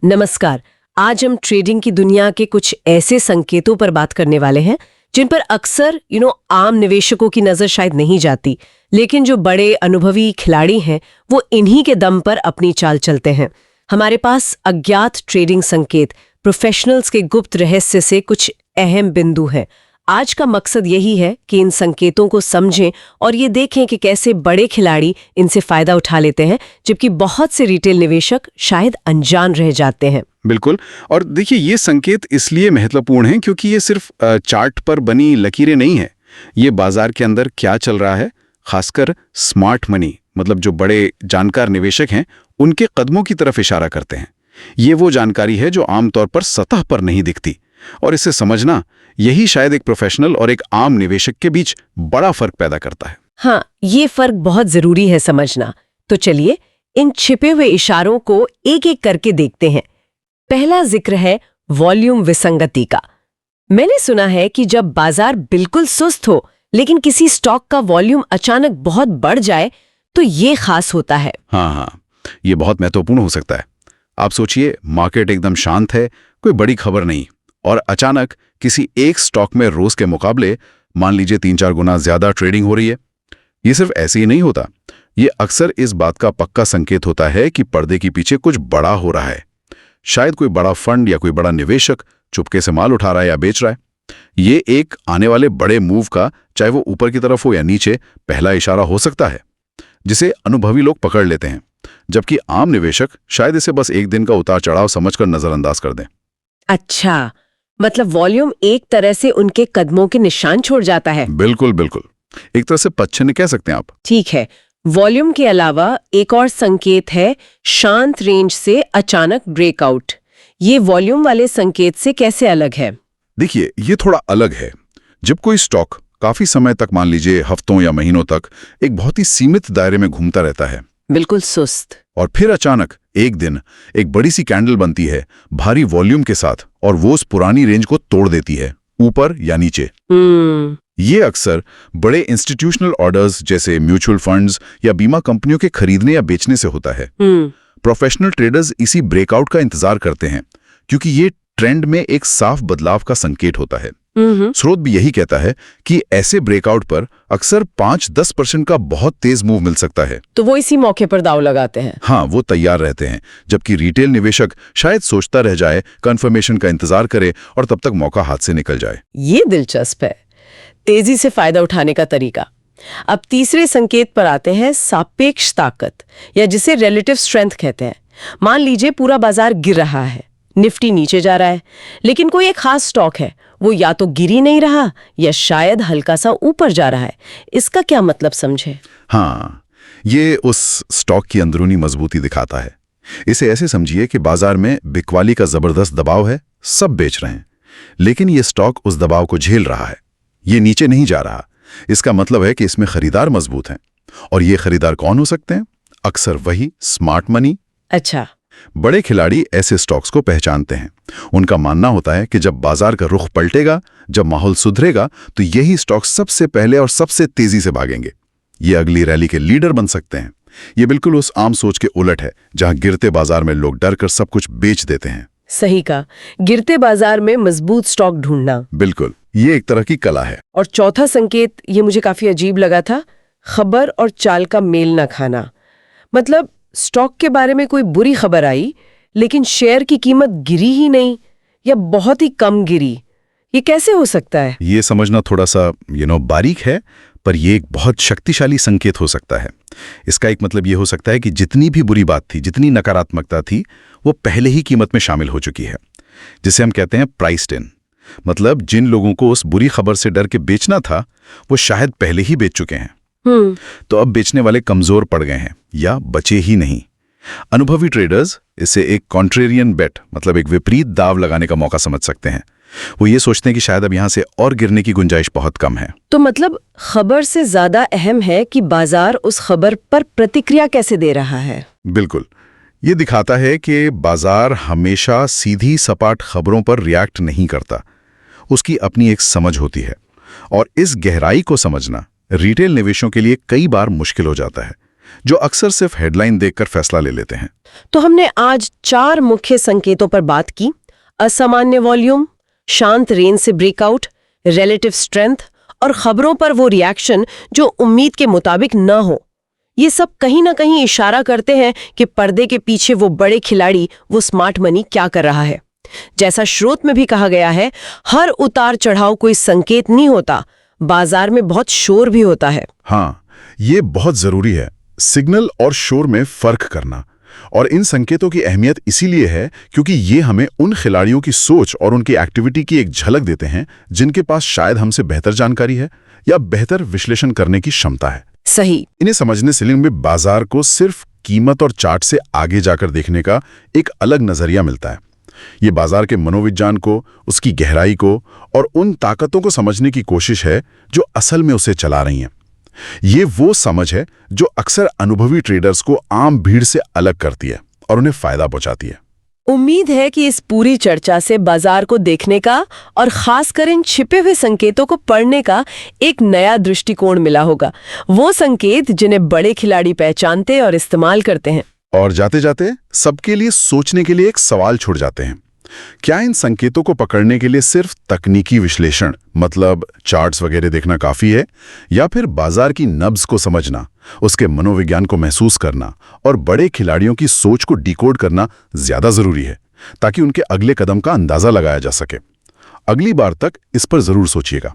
नमस्कार। आज हम ट्रेडिंग की दुनिया के कुछ ऐसे संकेतों पर बात करने वाले हैं जिन पर अक्सर आम निवेशकों की नजर शायद नहीं जाती, लेकिन जो बड़े अनुभवी खिलाड़ी हैं वो इन्हीं के दम पर अपनी चाल चलते हैं। हमारे पास अज्ञात ट्रेडिंग संकेत, प्रोफेशनल्स के गुप्त रहस्य से कुछ अहम बिंदु हैं। आज का मकसद यही है कि इन संकेतों को समझें और ये देखें कि कैसे बड़े खिलाड़ी इनसे फायदा उठा लेते हैं, जबकि बहुत से रिटेल निवेशक शायद अनजान रह जाते हैं। बिल्कुल। और देखिए, ये संकेत इसलिए महत्वपूर्ण हैं क्योंकि ये सिर्फ चार्ट पर बनी लकीरें नहीं है। ये बाजार के अंदर क्या चल रहा है, खासकर स्मार्ट मनी मतलब जो बड़े जानकार निवेशक हैं उनके कदमों की तरफ इशारा करते हैं। ये वो जानकारी है जो आमतौर पर सतह पर नहीं दिखती, और इसे समझना यही शायद एक प्रोफेशनल और एक आम निवेशक के बीच बड़ा फर्क पैदा करता है। हाँ, ये फर्क बहुत जरूरी है समझना। तो चलिए इन छिपे हुए इशारों को एक एक करके देखते हैं। पहला जिक्र है वॉल्यूम विसंगति का। मैंने सुना है कि जब बाजार बिल्कुल सुस्त हो लेकिन किसी स्टॉक का वॉल्यूम अचानक बहुत बढ़ जाए तो ये खास होता है। हाँ, ये बहुत महत्वपूर्ण हो सकता है। आप सोचिए, मार्केट एकदम शांत है, कोई बड़ी खबर नहीं, और अचानक किसी एक स्टॉक में रोज के मुकाबले मान लीजिए 3-4 गुना ज्यादा ट्रेडिंग हो रही है। ये सिर्फ ऐसे ही नहीं होता, ये अक्सर इस बात का पक्का संकेत होता है कि पर्दे के पीछे कुछ बड़ा हो रहा है। शायद कोई बड़ा फंड या कोई बड़ा निवेशक चुपके से माल उठा रहा है या बेच रहा है। ये एक आने वाले बड़े मूव का, चाहे वो ऊपर की तरफ हो या नीचे, पहला इशारा हो सकता है, जिसे अनुभवी लोग पकड़ लेते हैं, जबकि आम निवेशक शायद इसे बस एक दिन का उतार चढ़ाव समझकर नजरअंदाज कर दें। अच्छा, मतलब वॉल्यूम एक तरह से उनके कदमों के निशान छोड़ जाता है। बिल्कुल बिल्कुल, एक तरह से पच्छिन्ह कह सकते हैं आप। ठीक है, वॉल्यूम के अलावा एक और संकेत है शांत रेंज से अचानक ब्रेकआउट। ये वॉल्यूम वाले संकेत से कैसे अलग है? देखिए, ये थोड़ा अलग है। जब कोई स्टॉक काफी समय तक, मान लीजिए हफ्तों या महीनों तक, एक बहुत ही सीमित दायरे में घूमता रहता है, बिल्कुल सुस्त, और फिर अचानक एक दिन एक बड़ी सी कैंडल बनती है भारी वॉल्यूम के साथ, और वो उस पुरानी रेंज को तोड़ देती है, ऊपर या नीचे। ये अक्सर बड़े इंस्टीट्यूशनल ऑर्डर्स जैसे म्यूचुअल फंड्स या बीमा कंपनियों के खरीदने या बेचने से होता है। प्रोफेशनल ट्रेडर्स इसी ब्रेकआउट का इंतजार करते हैं क्योंकि ये ट्रेंड में एक साफ बदलाव का संकेत होता है। स्रोत भी यही कहता है कि ऐसे ब्रेकआउट पर अक्सर 5-10% का बहुत तेज मूव मिल सकता है। तो वो इसी मौके पर दांव लगाते हैं। हाँ, वो तैयार रहते हैं, जबकि रिटेल निवेशक शायद सोचता रह जाए, कंफर्मेशन का इंतजार करे, और तब तक मौका हाथ से निकल जाए। ये दिलचस्प है, तेजी से फायदा उठाने का तरीका। अब तीसरे संकेत पर आते हैं सापेक्ष ताकत, या जिसे रिलेटिव स्ट्रेंथ कहते हैं। मान लीजिए पूरा बाजार गिर रहा है, निफ्टी नीचे जा रहा है, लेकिन कोई एक खास स्टॉक है, वो या तो गिर ही नहीं रहा या शायद हल्का सा ऊपर जा रहा है। इसका क्या मतलब समझे? हाँ, ये उस स्टॉक की अंदरूनी मजबूती दिखाता है। इसे ऐसे समझिए कि बाजार में बिकवाली का जबरदस्त दबाव है, सब बेच रहे हैं, लेकिन ये स्टॉक उस दबाव को झेल रहा है, ये नीचे नहीं जा रहा। इसका मतलब है कि इसमें खरीदार मजबूत हैं, और ये खरीदार कौन हो सकते हैं? अक्सर वही स्मार्ट मनी। अच्छा, बड़े खिलाड़ी ऐसे स्टॉक्स को पहचानते हैं। उनका मानना होता है कि जब बाजार का रुख पलटेगा, जब माहौल सुधरेगा, तो यही स्टॉक्स सबसे पहले और सबसे तेजी से भागेंगे। ये अगली रैली के लीडर बन सकते हैं। ये बिल्कुल उस आम सोच के उलट है जहां गिरते बाजार में लोग डर कर सब कुछ बेच देते हैं। सही कहा, गिरते बाजार में मजबूत स्टॉक ढूंढना। बिल्कुल, ये एक तरह की कला है। और चौथा संकेत, ये मुझे काफी अजीब लगा था, खबर और चाल का मेल न खाना। मतलब स्टॉक के बारे में कोई बुरी खबर आई लेकिन शेयर की कीमत गिरी ही नहीं या बहुत ही कम गिरी। ये कैसे हो सकता है? ये समझना थोड़ा सा बारीक है, पर यह एक बहुत शक्तिशाली संकेत हो सकता है। इसका एक मतलब ये हो सकता है कि जितनी भी बुरी बात थी, जितनी नकारात्मकता थी, वो पहले ही कीमत में शामिल हो चुकी है, जिसे हम कहते हैं प्राइस्ड इन। मतलब जिन लोगों को उस बुरी खबर से डर के बेचना था, वो शायद पहले ही बेच चुके हैं। तो अब बेचने वाले कमजोर पड़ गए हैं या बचे ही नहीं। अनुभवी ट्रेडर्स इसे एक कॉन्ट्रेरियन बेट, मतलब एक विपरीत दाव लगाने का मौका समझ सकते हैं। वो ये सोचते हैं कि शायद अब यहां से और गिरने की गुंजाइश बहुत कम है। तो मतलब खबर से ज्यादा अहम है कि बाजार उस खबर पर प्रतिक्रिया कैसे दे रहा है। बिल्कुल, ये दिखाता है कि बाजार हमेशा सीधी सपाट खबरों पर रिएक्ट नहीं करता, उसकी अपनी एक समझ होती है। और इस गहराई को समझना रिटेल निवेशों के लिए कई बार मुश्किल हो जाता है, जो अक्सर सिर्फ हेडलाइन देखकर फैसला ले लेते हैं। तो हमने आज 4 मुख्य संकेतों पर बात की। असामान्य वॉल्यूम, शांत रेंज से ब्रेकआउट, रिलेटिव स्ट्रेंथ और खबरों पर वो रिएक्शन जो उम्मीद के मुताबिक न हो। ये सब कहीं ना कहीं इशारा करते हैं कि पर्दे के पीछे वो बड़े खिलाड़ी, वो स्मार्ट मनी क्या कर रहा है। जैसा स्रोत में भी कहा गया है, हर उतार चढ़ाव कोई संकेत नहीं होता, बाजार में बहुत शोर भी होता है। हाँ, ये बहुत जरूरी है, सिग्नल और शोर में फर्क करना। और इन संकेतों की अहमियत इसीलिए है क्योंकि ये हमें उन खिलाड़ियों की सोच और उनकी एक्टिविटी की एक झलक देते हैं जिनके पास शायद हमसे बेहतर जानकारी है या बेहतर विश्लेषण करने की क्षमता है। सही। इन्हें समझने से में बाजार को सिर्फ कीमत और चार्ट से आगे जाकर देखने का एक अलग नजरिया मिलता है। ये बाजार के मनोविज्ञान को, उसकी गहराई को और उन ताकतों को समझने की कोशिश है जो असल में उसे चला रही हैं। ये वो समझ है जो अक्सर अनुभवी ट्रेडर्स को आम भीड़ से अलग करती है और उन्हें फायदा पहुंचाती है। उम्मीद है कि इस पूरी चर्चा से बाजार को देखने का और खासकर इन छिपे हुए संकेतों को पढ़ने का एक नया दृष्टिकोण मिला होगा। वो संकेत जिन्हें बड़े खिलाड़ी पहचानते और इस्तेमाल करते हैं। और जाते जाते सबके लिए सोचने के लिए एक सवाल छुड़ जाते हैं। क्या इन संकेतों को पकड़ने के लिए सिर्फ तकनीकी विश्लेषण, मतलब चार्ट्स वगैरह देखना काफी है, या फिर बाजार की नब्ज को समझना, उसके मनोविज्ञान को महसूस करना और बड़े खिलाड़ियों की सोच को डिकोड करना ज्यादा जरूरी है ताकि उनके अगले कदम का अंदाजा लगाया जा सके? अगली बार तक इस पर जरूर सोचिएगा।